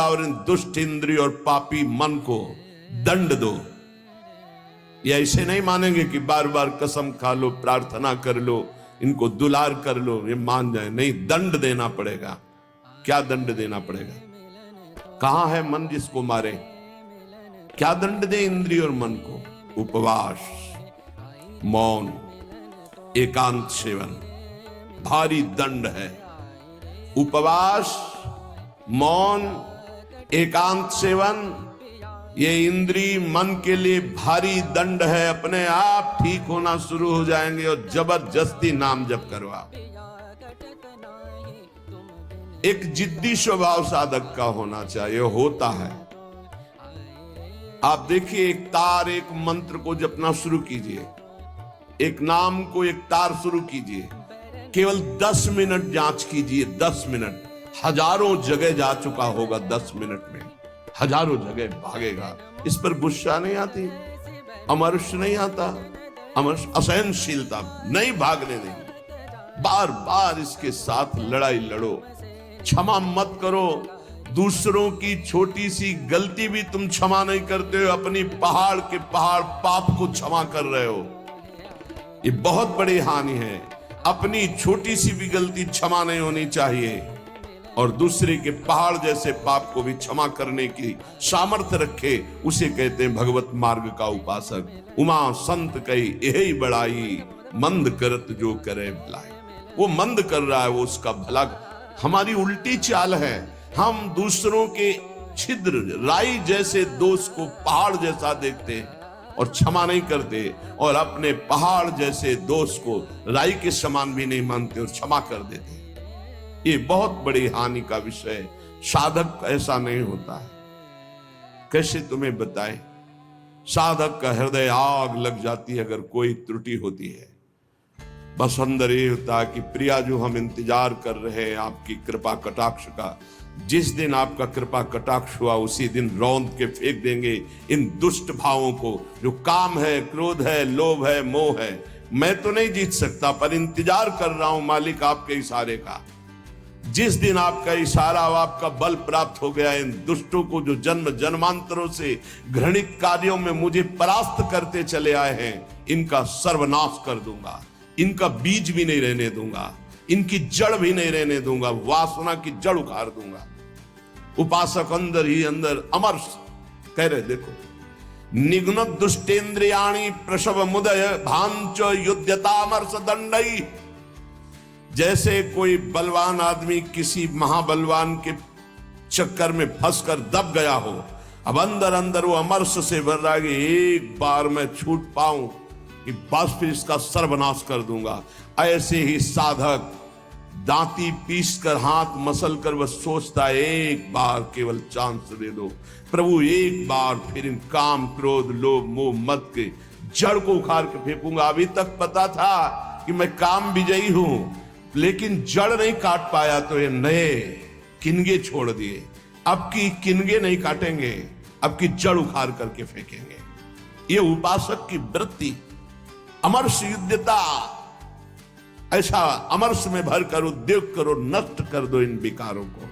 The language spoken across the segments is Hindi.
और इन दुष्ट इंद्रिय और पापी मन को दंड दो। ये ऐसे नहीं मानेंगे कि बार बार कसम खा लो, प्रार्थना कर लो, इनको दुलार कर लो, ये मान जाए। नहीं, दंड देना पड़ेगा। क्या दंड देना पड़ेगा? कहां है मन जिसको मारे? क्या दंड दे इंद्रिय और मन को? उपवास, मौन, एकांत सेवन, भारी दंड है। उपवास, मौन, एकांत सेवन, ये इंद्रिय मन के लिए भारी दंड है। अपने आप ठीक होना शुरू हो जाएंगे और जबरदस्ती नाम जप करवा। एक जिद्दी स्वभाव साधक का होना चाहिए, होता है। आप देखिए, एक तार, एक मंत्र को जपना शुरू कीजिए, एक नाम को, एक तार शुरू कीजिए, केवल 10 मिनट जांच कीजिए। 10 मिनट, हजारों जगह जा चुका होगा। 10 मिनट में हजारों जगह भागेगा। इस पर गुस्सा नहीं आती, अमर्ष नहीं आता, अमर्ष असहनशीलता नहीं भागने देंगे। बार बार इसके साथ लड़ाई लड़ो, क्षमा मत करो। दूसरों की छोटी सी गलती भी तुम क्षमा नहीं करते हो, अपनी पहाड़ के पहाड़ पाप को क्षमा कर रहे हो। ये बहुत बड़ी हानि है। अपनी छोटी सी भी गलती क्षमा नहीं होनी चाहिए, और दूसरे के पहाड़ जैसे पाप को भी क्षमा करने की सामर्थ्य रखे, उसे कहते हैं भगवत मार्ग का उपासक। उमा संत कही यही बड़ाई, मंद करत जो करे भलाई। वो मंद कर रहा है, वो उसका भला। हमारी उल्टी चाल है, हम दूसरों के छिद्र राई जैसे दोष को पहाड़ जैसा देखते हैं और क्षमा नहीं करते, और अपने पहाड़ जैसे दोष को राई के समान भी नहीं मानते और क्षमा कर देते। ये बहुत बड़ी हानि का विषय है। साधक ऐसा नहीं होता है। कैसे तुम्हें बताएं? साधक का हृदय आग लग जाती है अगर कोई त्रुटि होती है। बस अंदर ये होता है कि प्रिया, जो हम इंतजार कर रहे हैं आपकी कृपा कटाक्ष का, जिस दिन आपका कृपा कटाक्ष हुआ उसी दिन रौंद के फेंक देंगे इन दुष्ट भावों को, जो काम है, क्रोध है, लोभ है, मोह है। मैं तो नहीं जीत सकता, पर इंतजार कर रहा हूं मालिक आपके इशारे का। जिस दिन आपका इशारा, आपका बल प्राप्त हो गया, इन दुष्टों को जो जन्म जन्मांतरों से घृणित कार्यों में मुझे परास्त करते चले आए हैं, इनका सर्वनाश कर दूंगा। इनका बीज भी नहीं रहने दूंगा, इनकी जड़ भी नहीं रहने दूंगा, वासना की जड़ उखाड़ दूंगा। उपासक अंदर ही अंदर अमर कह रहे, देखो, निघ्न दुष्टेन्द्रियाणि प्रसव मुदय भांच युद्धतामर्ष दंडई। जैसे कोई बलवान आदमी किसी महाबलवान के चक्कर में फंसकर दब गया हो, अब अंदर अंदर वो अमर्ष से भर रहा है कि एक बार मैं छूट पाऊं कि बस फिर इसका सर्वनाश कर दूंगा। ऐसे ही साधक दांती पीस कर, हाथ मसल कर बस सोचता है, एक बार केवल चांस दे दो प्रभु, एक बार फिर इन काम, क्रोध, लोभ, मोह, मद के जड़ को उखाड़ के फेंकूंगा। अभी तक पता था कि मैं काम विजयी हूं, लेकिन जड़ नहीं काट पाया तो ये नए किनगे छोड़ दिए। अब की किनगे नहीं काटेंगे, अब की जड़ उखाड़ करके फेंकेंगे। ये उपासक की वृत्ति, अमर्ष युद्धता। ऐसा अमर्ष में भर कर उद्योग करो, नष्ट कर दो इन विकारों को,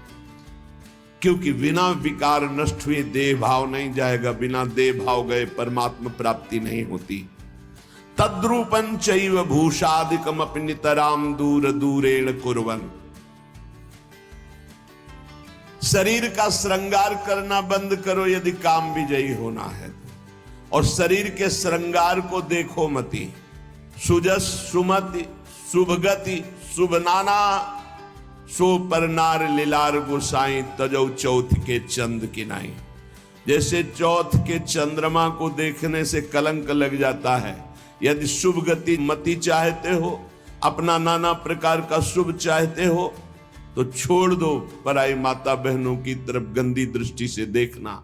क्योंकि बिना विकार नष्ट हुए देह भाव नहीं जाएगा। बिना देह भाव गए परमात्मा प्राप्ति नहीं होती। तद्रूपं चैव भूषादिकम अपि नितराम दूर दूरेण कुर्वन्। शरीर का श्रृंगार करना बंद करो यदि काम विजयी होना है तो, और शरीर के श्रृंगार को देखो मति। सुजस सुमति शुभगति शुभ नाना, सो पर नार लीलार गोसाई तजौ चौथ के चंद की नाई। जैसे चौथ के चंद्रमा को देखने से कलंक लग जाता है, यदि शुभ गति मति चाहते हो, अपना नाना प्रकार का शुभ चाहते हो, तो छोड़ दो पराई माता बहनों की तरफ गंदी दृष्टि से देखना।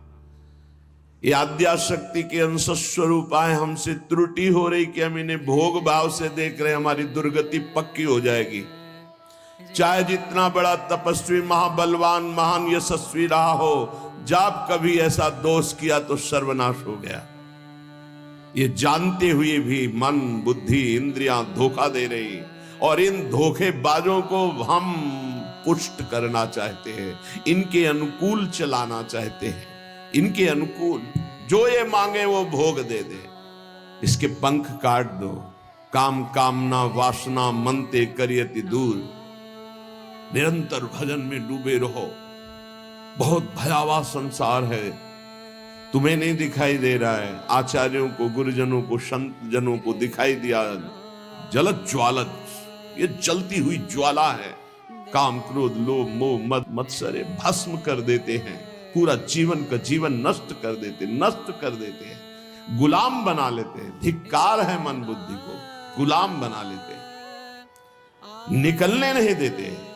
ये आद्या शक्ति के अंश स्वरूप आए, हमसे त्रुटि हो रही कि हम इन्हें भोग भाव से देख रहे, हमारी दुर्गति पक्की हो जाएगी। चाहे जितना बड़ा तपस्वी, महाबलवान, महान यशस्वी रहा हो, जब कभी ऐसा दोष किया तो सर्वनाश हो गया। ये जानते हुए भी मन, बुद्धि, इंद्रियां धोखा दे रही, और इन धोखेबाजों को हम पुष्ट करना चाहते हैं, इनके अनुकूल चलाना चाहते हैं, इनके अनुकूल जो ये मांगे वो भोग दे दे। इसके पंख काट दो। काम कामना वासना मनते करियति दूर। निरंतर भजन में डूबे रहो। बहुत भयावह संसार है, तुम्हें नहीं दिखाई दे रहा है, आचार्यों को, गुरुजनों को, संत जनों को दिखाई दिया। जलत ज्वालत, ये जलती हुई ज्वाला है। काम क्रोध लोभ मोह मद मत्सर भस्म कर देते हैं, पूरा जीवन का जीवन नष्ट कर देते हैं, गुलाम बना लेते हैं। धिक्कार है मन बुद्धि को, गुलाम बना लेते हैं, निकलने नहीं देते।